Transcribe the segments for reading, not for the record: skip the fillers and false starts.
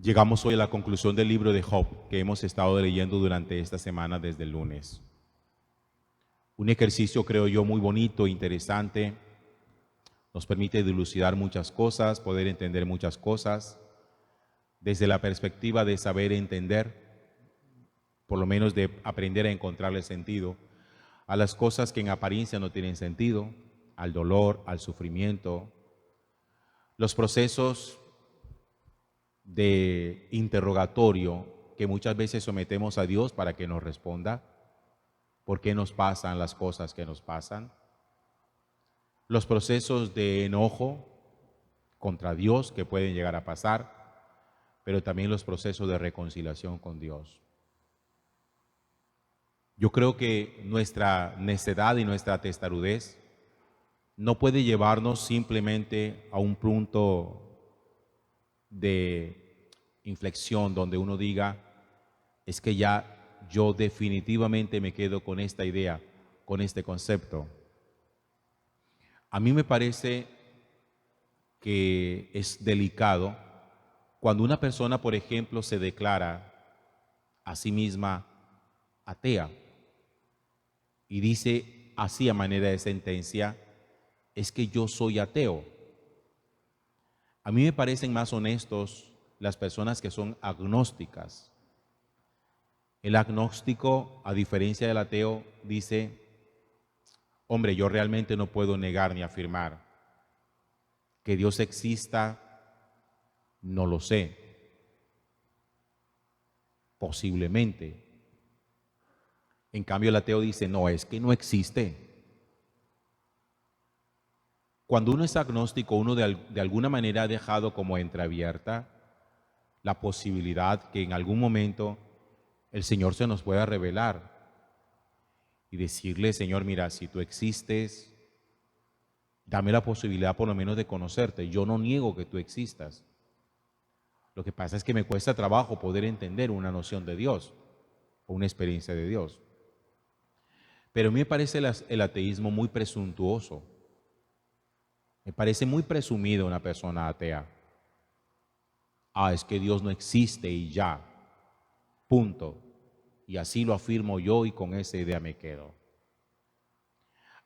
Llegamos hoy a la conclusión del libro de Job que hemos estado leyendo durante esta semana desde el lunes. Un ejercicio, creo yo, muy bonito, interesante. Nos permite dilucidar muchas cosas, poder entender muchas cosas, desde la perspectiva de saber entender, por lo menos de aprender a encontrarle sentido a las cosas que en apariencia no tienen sentido, al dolor, al sufrimiento, los procesos de interrogatorio que muchas veces sometemos a Dios para que nos responda. ¿Por qué nos pasan las cosas que nos pasan? Los procesos de enojo contra Dios que pueden llegar a pasar, pero también los procesos de reconciliación con Dios. Yo creo que nuestra necedad y nuestra testarudez no puede llevarnos simplemente a un punto de inflexión donde uno diga, es que ya yo definitivamente me quedo con esta idea, con este concepto. A mí me parece que es delicado cuando una persona, por ejemplo, se declara a sí misma atea y dice así a manera de sentencia, es que yo soy ateo. A mí me parecen más honestos las personas que son agnósticas. El agnóstico, a diferencia del ateo, dice, hombre, yo realmente no puedo negar ni afirmar que Dios exista, no lo sé, posiblemente. En cambio el ateo dice, no, es que no existe. Cuando uno es agnóstico, uno de alguna manera ha dejado como entreabierta la posibilidad que en algún momento el Señor se nos pueda revelar y decirle, Señor, mira, si tú existes, dame la posibilidad por lo menos de conocerte. Yo no niego que tú existas. Lo que pasa es que me cuesta trabajo poder entender una noción de Dios o una experiencia de Dios. Pero a mí me parece el ateísmo muy presuntuoso. Me parece muy presumido una persona atea. Ah, es que Dios no existe y ya. Punto. Y así lo afirmo yo y con esa idea me quedo.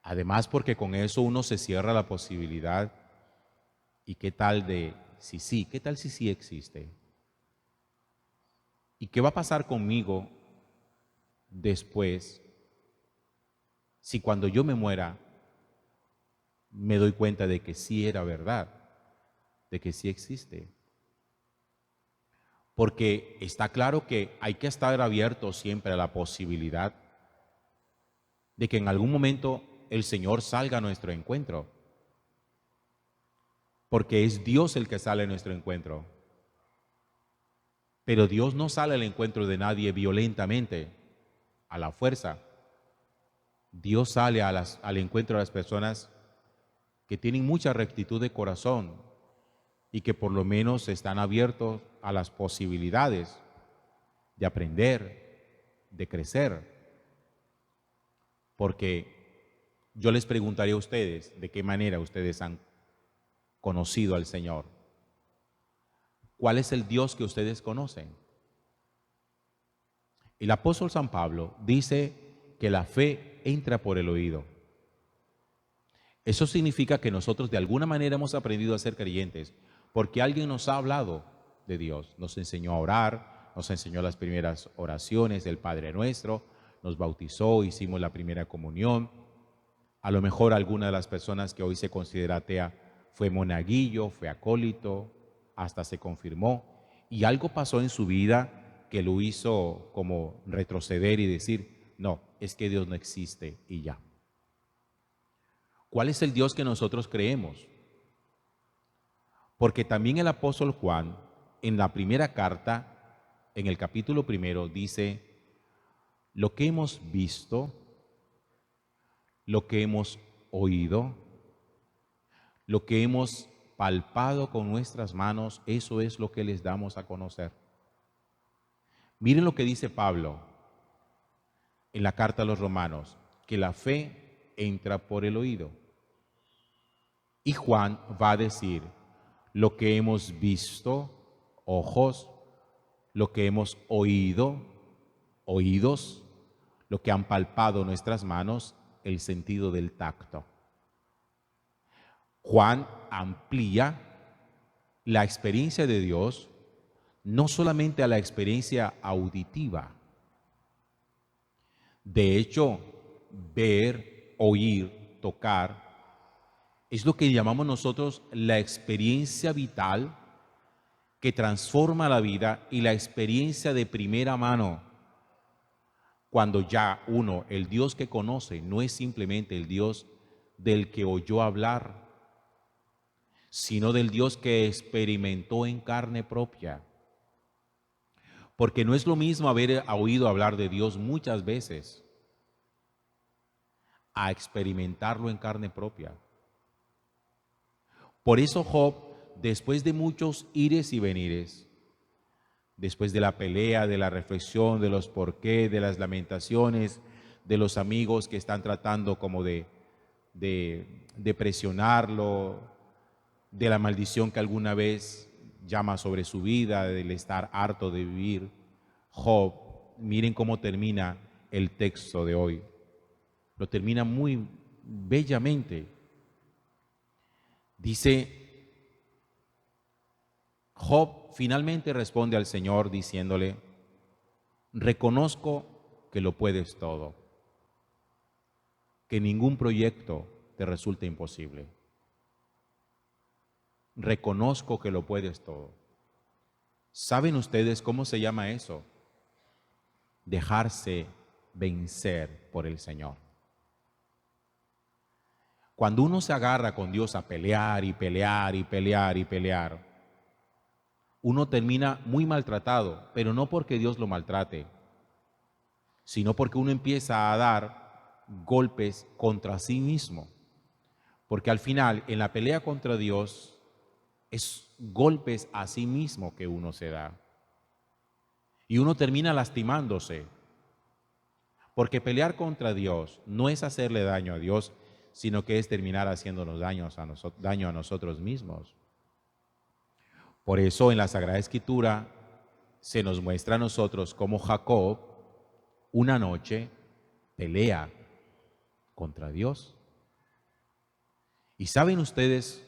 Además, porque con eso uno se cierra la posibilidad. ¿Y qué tal de si sí? ¿Qué tal si sí existe? ¿Y qué va a pasar conmigo después si cuando yo me muera me doy cuenta de que sí era verdad, de que sí existe? Porque está claro que hay que estar abierto siempre a la posibilidad de que en algún momento el Señor salga a nuestro encuentro. Porque es Dios el que sale a nuestro encuentro. Pero Dios no sale al encuentro de nadie violentamente, a la fuerza. Dios sale al encuentro de las personas que tienen mucha rectitud de corazón y que por lo menos están abiertos a las posibilidades de aprender, de crecer. Porque yo les preguntaría a ustedes de qué manera ustedes han conocido al Señor. ¿Cuál es el Dios que ustedes conocen? El apóstol San Pablo dice que la fe entra por el oído. Eso significa que nosotros de alguna manera hemos aprendido a ser creyentes porque alguien nos ha hablado de Dios, nos enseñó a orar, nos enseñó las primeras oraciones del Padre Nuestro, nos bautizó, hicimos la primera comunión. A lo mejor alguna de las personas que hoy se considera atea fue monaguillo, fue acólito, hasta se confirmó y algo pasó en su vida que lo hizo como retroceder y decir, no, es que Dios no existe y ya. ¿Cuál es el Dios que nosotros creemos? Porque también el apóstol Juan, en la primera carta, en el capítulo 1, dice, lo que hemos visto, lo que hemos oído, lo que hemos palpado con nuestras manos, eso es lo que les damos a conocer. Miren lo que dice Pablo en la carta a los Romanos, que la fe entra por el oído. Y Juan va a decir, lo que hemos visto, ojos lo que hemos oído, oídos, lo que han palpado nuestras manos, el sentido del tacto. Juan amplía la experiencia de Dios no solamente a la experiencia auditiva. De hecho, ver, oír, tocar, es lo que llamamos nosotros la experiencia vital que transforma la vida y la experiencia de primera mano. Cuando ya uno, el Dios que conoce, no es simplemente el Dios del que oyó hablar, sino del Dios que experimentó en carne propia. Porque no es lo mismo haber oído hablar de Dios muchas veces a experimentarlo en carne propia. Por eso Job, después de muchos ires y venires, después de la pelea, de la reflexión, de los por qué, de las lamentaciones, de los amigos que están tratando como de presionarlo, de la maldición que alguna vez llama sobre su vida, del estar harto de vivir, Job, miren cómo termina el texto de hoy. Lo termina muy bellamente. Dice, Job finalmente responde al Señor diciéndole, reconozco que lo puedes todo, que ningún proyecto te resulta imposible. Reconozco que lo puedes todo. ¿Saben ustedes cómo se llama eso? Dejarse vencer por el Señor. Cuando uno se agarra con Dios a pelear y pelear y pelear y pelear, uno termina muy maltratado, pero no porque Dios lo maltrate, sino porque uno empieza a dar golpes contra sí mismo. Porque al final, en la pelea contra Dios, es golpes a sí mismo que uno se da. Y uno termina lastimándose. Porque pelear contra Dios no es hacerle daño a Dios, sino que es terminar haciéndonos daño a nosotros mismos. Por eso en la Sagrada Escritura se nos muestra a nosotros cómo Jacob una noche pelea contra Dios. ¿Y saben ustedes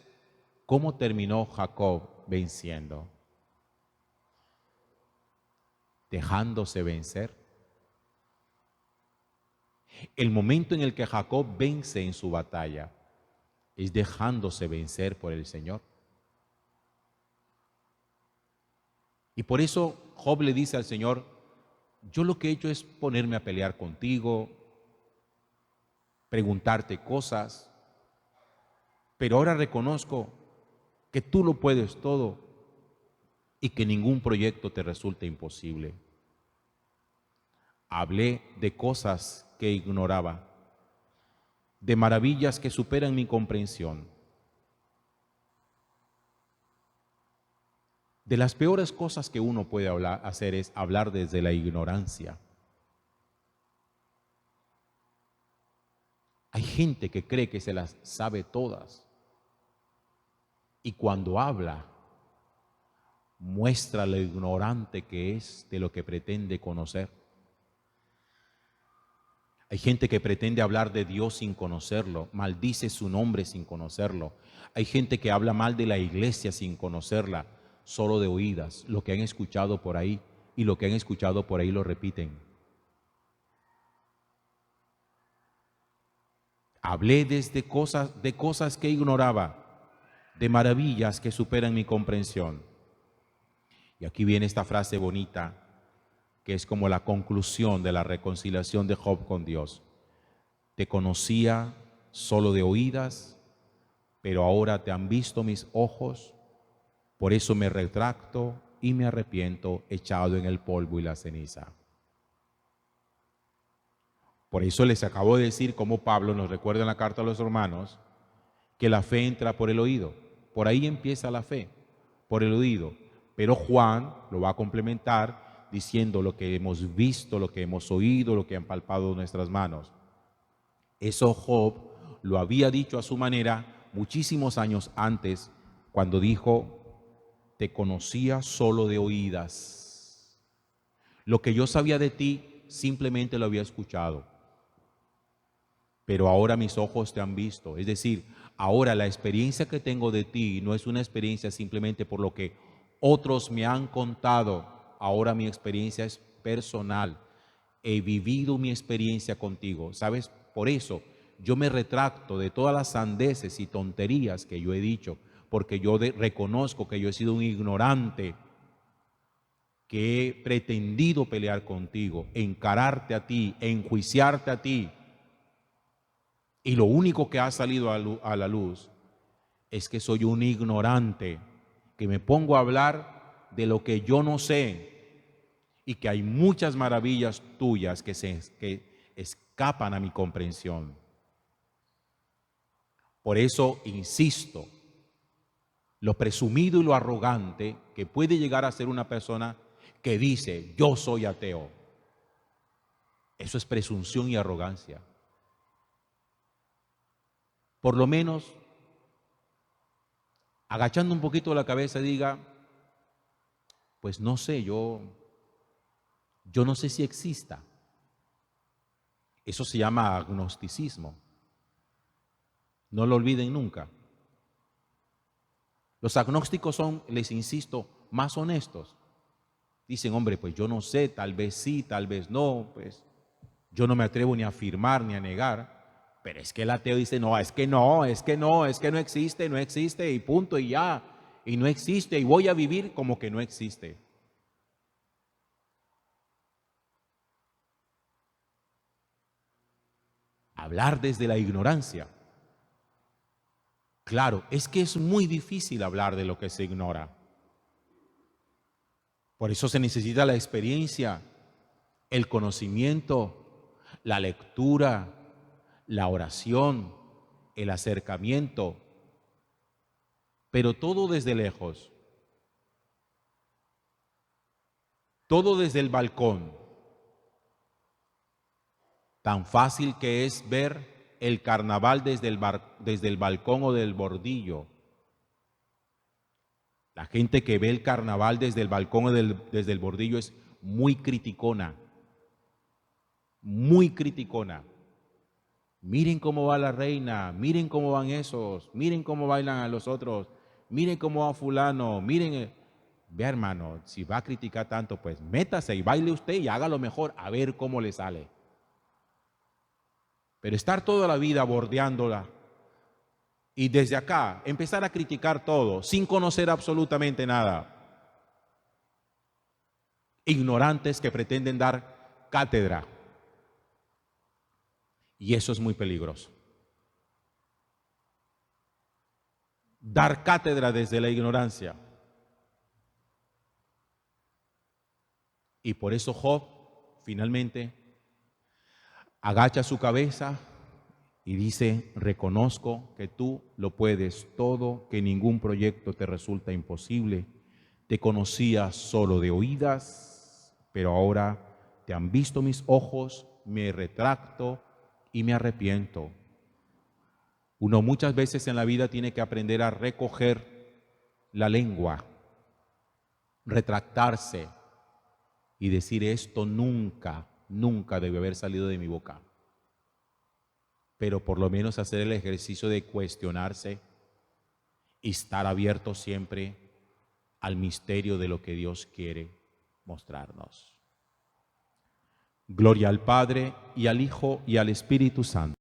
cómo terminó Jacob venciendo? Dejándose vencer. El momento en el que Jacob vence en su batalla es dejándose vencer por el Señor. Y por eso Job le dice al Señor, yo lo que he hecho es ponerme a pelear contigo, preguntarte cosas, pero ahora reconozco que tú lo puedes todo y que ningún proyecto te resulta imposible. Hablé de cosas que ignoraba, de maravillas que superan mi comprensión. De las peores cosas que uno puede hacer es hablar desde la ignorancia. Hay gente que cree que se las sabe todas y cuando habla muestra lo ignorante que es de lo que pretende conocer. Hay gente que pretende hablar de Dios sin conocerlo, maldice su nombre sin conocerlo. Hay gente que habla mal de la iglesia sin conocerla, solo de oídas, lo que han escuchado por ahí, y lo que han escuchado por ahí lo repiten. Hablé de cosas que ignoraba, de maravillas que superan mi comprensión. Y aquí viene esta frase bonita, que es como la conclusión de la reconciliación de Job con Dios. Te conocía solo de oídas, pero ahora te han visto mis ojos, por eso me retracto y me arrepiento, echado en el polvo y la ceniza. Por eso les acabo de decir, como Pablo nos recuerda en la carta a los Romanos, que la fe entra por el oído. Por ahí empieza la fe, por el oído. Pero Juan lo va a complementar diciendo lo que hemos visto, lo que hemos oído, lo que han palpado nuestras manos. Eso Job lo había dicho a su manera muchísimos años antes, cuando dijo, te conocía solo de oídas. Lo que yo sabía de ti simplemente lo había escuchado, pero ahora mis ojos te han visto. Es decir, ahora la experiencia que tengo de ti no es una experiencia simplemente por lo que otros me han contado. Ahora mi experiencia es personal. He vivido mi experiencia contigo. ¿Sabes? Por eso yo me retracto de todas las sandeces y tonterías que yo he dicho, porque yo reconozco que yo he sido un ignorante, que he pretendido pelear contigo, encararte a ti, enjuiciarte a ti. Y lo único que ha salido a la luz es que soy un ignorante, que me pongo a hablar de lo que yo no sé y que hay muchas maravillas tuyas que escapan a mi comprensión. Por eso insisto, lo presumido y lo arrogante que puede llegar a ser una persona que dice, yo soy ateo. Eso es presunción y arrogancia. Por lo menos, agachando un poquito la cabeza, diga, pues no sé, yo no sé si exista. Eso se llama agnosticismo. No lo olviden nunca. Los agnósticos son, les insisto, más honestos. Dicen, hombre, pues yo no sé, tal vez sí, tal vez no, pues yo no me atrevo ni a afirmar ni a negar. Pero es que el ateo dice, no, es que no, es que no, es que no existe y punto y ya. Y no existe y voy a vivir como que no existe. Hablar desde la ignorancia. Claro, es que es muy difícil hablar de lo que se ignora. Por eso se necesita la experiencia, el conocimiento, la lectura, la oración, el acercamiento, pero todo desde lejos, todo desde el balcón. Tan fácil que es ver el carnaval desde el balcón o del bordillo. La gente que ve el carnaval desde el balcón o desde el bordillo es muy criticona, muy criticona. Miren cómo va la reina, miren cómo van esos, miren cómo bailan a los otros, miren cómo va fulano, miren. Vea, hermano, si va a criticar tanto, pues métase y baile usted y hágalo mejor, a ver cómo le sale. Pero estar toda la vida bordeándola y desde acá empezar a criticar todo sin conocer absolutamente nada. Ignorantes que pretenden dar cátedra. Y eso es muy peligroso. Dar cátedra desde la ignorancia. Y por eso Job finalmente agacha su cabeza y dice, reconozco que tú lo puedes todo, que ningún proyecto te resulta imposible. Te conocía solo de oídas, pero ahora te han visto mis ojos, me retracto y me arrepiento. Uno muchas veces en la vida tiene que aprender a recoger la lengua, retractarse y decir esto nunca, nunca debe haber salido de mi boca. Pero por lo menos hacer el ejercicio de cuestionarse y estar abierto siempre al misterio de lo que Dios quiere mostrarnos. Gloria al Padre, y al Hijo, y al Espíritu Santo.